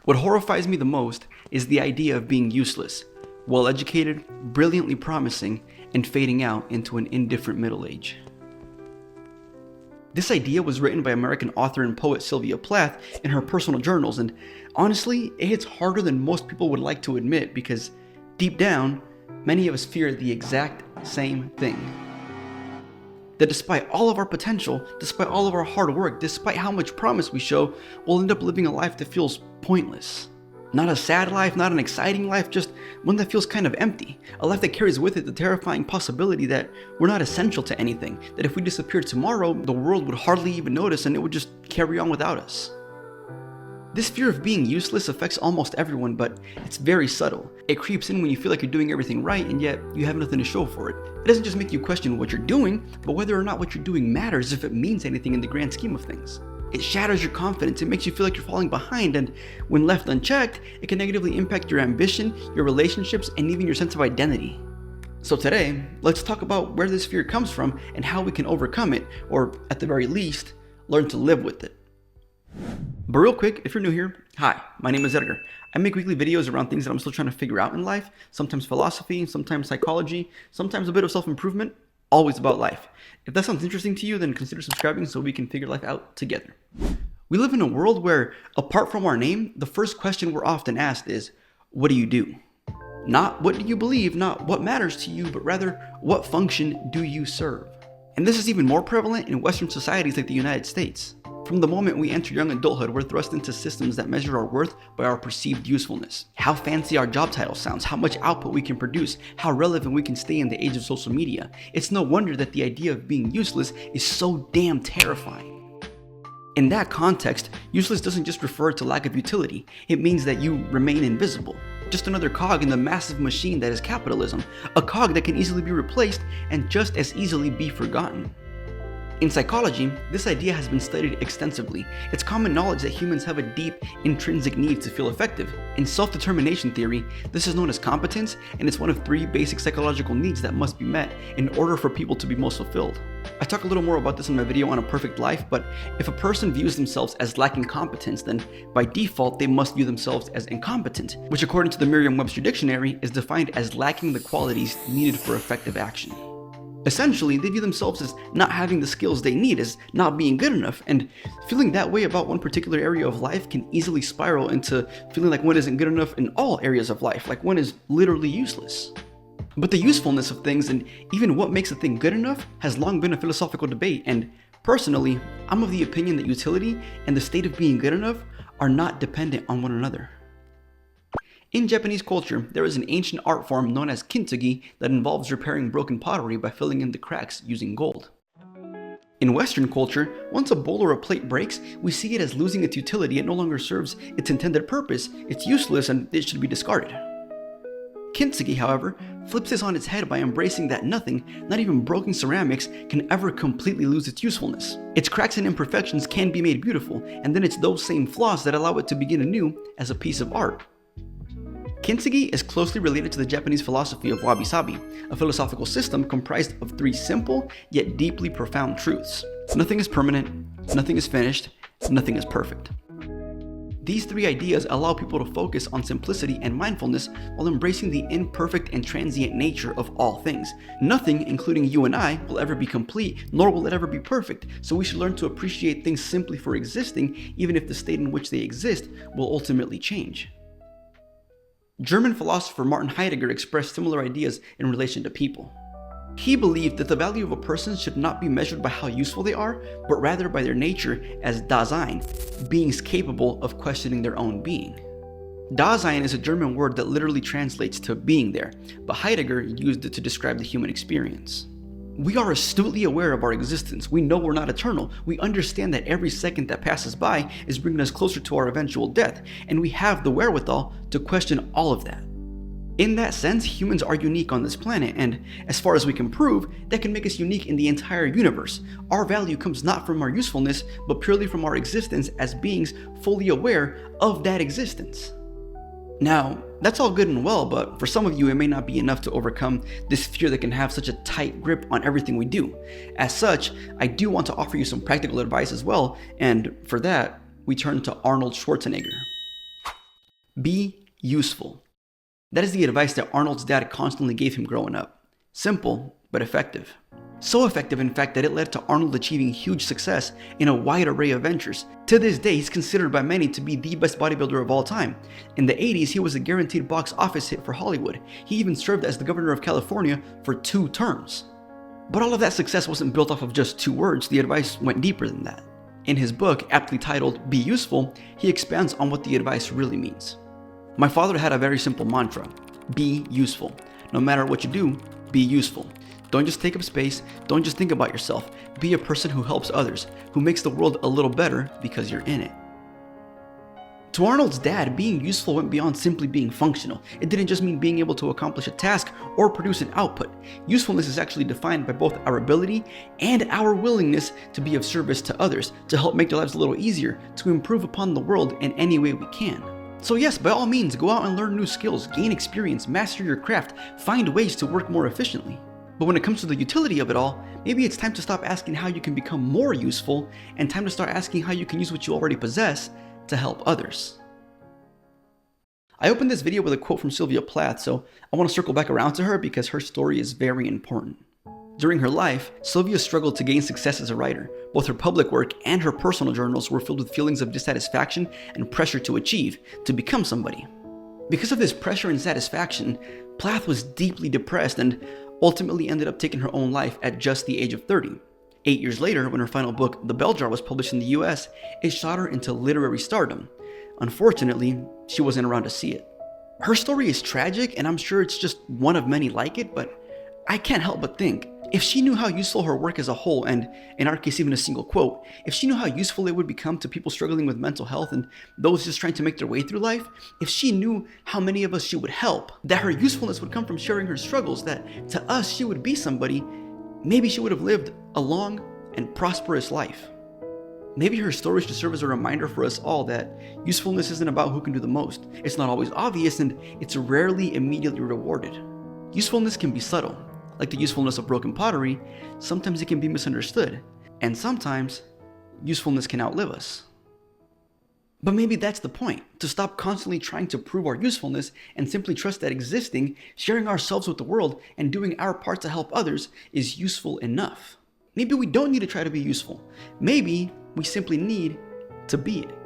What horrifies me the most is the idea of being useless, well-educated, brilliantly promising, and fading out into an indifferent middle age. This idea was written by American author and poet Sylvia Plath in her personal journals, and honestly, it hits harder than most people would like to admit because deep down, many of us fear the exact same thing. That despite all of our potential, despite all of our hard work, despite how much promise we show, we'll end up living a life that feels pointless. Not a sad life, not an exciting life, just one that feels kind of empty. A life that carries with it the terrifying possibility that we're not essential to anything, that if we disappeared tomorrow, the world would hardly even notice and it would just carry on without us. This fear of being useless affects almost everyone, but it's very subtle. It creeps in when you feel like you're doing everything right and yet you have nothing to show for it. It doesn't just make you question what you're doing, but whether or not what you're doing matters, if it means anything in the grand scheme of things. It shatters your confidence, it makes you feel like you're falling behind, and when left unchecked, it can negatively impact your ambition, your relationships, and even your sense of identity. So today, let's talk about where this fear comes from and how we can overcome it, or at the very least, learn to live with it. But real quick, if you're new here, hi, my name is Edgar. I make weekly videos around things that I'm still trying to figure out in life, sometimes philosophy, sometimes psychology, sometimes a bit of self-improvement, always about life. If that sounds interesting to you, then consider subscribing so we can figure life out together. We live in a world where, apart from our name, the first question we're often asked is, what do you do? Not what do you believe, not what matters to you, but rather, what function do you serve? And this is even more prevalent in Western societies like the United States. From the moment we enter young adulthood, we're thrust into systems that measure our worth by our perceived usefulness. How fancy our job title sounds, how much output we can produce, how relevant we can stay in the age of social media. It's no wonder that the idea of being useless is so damn terrifying. In that context, useless doesn't just refer to lack of utility. It means that you remain invisible. Just another cog in the massive machine that is capitalism. A cog that can easily be replaced and just as easily be forgotten. In psychology, this idea has been studied extensively. It's common knowledge that humans have a deep, intrinsic need to feel effective. In self-determination theory, this is known as competence, and it's one of 3 basic psychological needs that must be met in order for people to be most fulfilled. I talk a little more about this in my video on A Perfect Life, but if a person views themselves as lacking competence, then by default they must view themselves as incompetent, which according to the Merriam-Webster dictionary is defined as lacking the qualities needed for effective action. Essentially, they view themselves as not having the skills they need, as not being good enough, and feeling that way about one particular area of life can easily spiral into feeling like one isn't good enough in all areas of life, like one is literally useless. But the usefulness of things, and even what makes a thing good enough, has long been a philosophical debate, and personally, I'm of the opinion that utility and the state of being good enough are not dependent on one another. In Japanese culture, there is an ancient art form known as kintsugi that involves repairing broken pottery by filling in the cracks using gold. In Western culture, once a bowl or a plate breaks, we see it as losing its utility. It no longer serves its intended purpose, it's useless, and it should be discarded. Kintsugi, however, flips this on its head by embracing that nothing, not even broken ceramics, can ever completely lose its usefulness. Its cracks and imperfections can be made beautiful, and then it's those same flaws that allow it to begin anew as a piece of art. Kintsugi is closely related to the Japanese philosophy of wabi sabi, a philosophical system comprised of 3 simple yet deeply profound truths. Nothing is permanent, nothing is finished, nothing is perfect. These 3 ideas allow people to focus on simplicity and mindfulness while embracing the imperfect and transient nature of all things. Nothing, including you and I, will ever be complete, nor will it ever be perfect, so we should learn to appreciate things simply for existing, even if the state in which they exist will ultimately change. German philosopher Martin Heidegger expressed similar ideas in relation to people. He believed that the value of a person should not be measured by how useful they are, but rather by their nature as dasein, beings capable of questioning their own being. Dasein is a German word that literally translates to being there, but Heidegger used it to describe the human experience. We are astutely aware of our existence. We know we're not eternal. We understand that every second that passes by is bringing us closer to our eventual death, and we have the wherewithal to question all of that. In that sense, humans are unique on this planet, and as far as we can prove, that can make us unique in the entire universe. Our value comes not from our usefulness, but purely from our existence as beings fully aware of that existence. Now, that's all good and well, but for some of you it may not be enough to overcome this fear that can have such a tight grip on everything we do. As such, I do want to offer you some practical advice as well, and for that, we turn to Arnold Schwarzenegger. Be useful. That is the advice that Arnold's dad constantly gave him growing up. Simple, but effective. So effective, in fact, that it led to Arnold achieving huge success in a wide array of ventures. To this day, he's considered by many to be the best bodybuilder of all time. In the 80s, he was a guaranteed box office hit for Hollywood. He even served as the governor of California for 2 terms. But all of that success wasn't built off of just 2 words. The advice went deeper than that. In his book, aptly titled Be Useful, he expands on what the advice really means. My father had a very simple mantra: be useful. No matter what you do, be useful. Don't just take up space, don't just think about yourself. Be a person who helps others, who makes the world a little better because you're in it. To Arnold's dad, being useful went beyond simply being functional. It didn't just mean being able to accomplish a task or produce an output. Usefulness is actually defined by both our ability and our willingness to be of service to others, to help make their lives a little easier, to improve upon the world in any way we can. So yes, by all means, go out and learn new skills, gain experience, master your craft, find ways to work more efficiently. But when it comes to the utility of it all, maybe it's time to stop asking how you can become more useful and time to start asking how you can use what you already possess to help others. I opened this video with a quote from Sylvia Plath, so I want to circle back around to her because her story is very important. During her life, Sylvia struggled to gain success as a writer. Both her public work and her personal journals were filled with feelings of dissatisfaction and pressure to achieve, to become somebody. Because of this pressure and dissatisfaction, Plath was deeply depressed and ultimately ended up taking her own life at just the age of 30. 8 years later, when her final book, The Bell Jar, was published in the US, it shot her into literary stardom. Unfortunately, she wasn't around to see it. Her story is tragic, and I'm sure it's just one of many like it, but I can't help but think, if she knew how useful her work as a whole, and in our case even a single quote, if she knew how useful it would become to people struggling with mental health and those just trying to make their way through life, if she knew how many of us she would help, that her usefulness would come from sharing her struggles, that to us she would be somebody, maybe she would have lived a long and prosperous life. Maybe her story should serve as a reminder for us all that usefulness isn't about who can do the most. It's not always obvious, and it's rarely immediately rewarded. Usefulness can be subtle. Like the usefulness of broken pottery, sometimes it can be misunderstood, and sometimes usefulness can outlive us. But maybe that's the point, to stop constantly trying to prove our usefulness and simply trust that existing, sharing ourselves with the world, and doing our part to help others is useful enough. Maybe we don't need to try to be useful. Maybe we simply need to be it.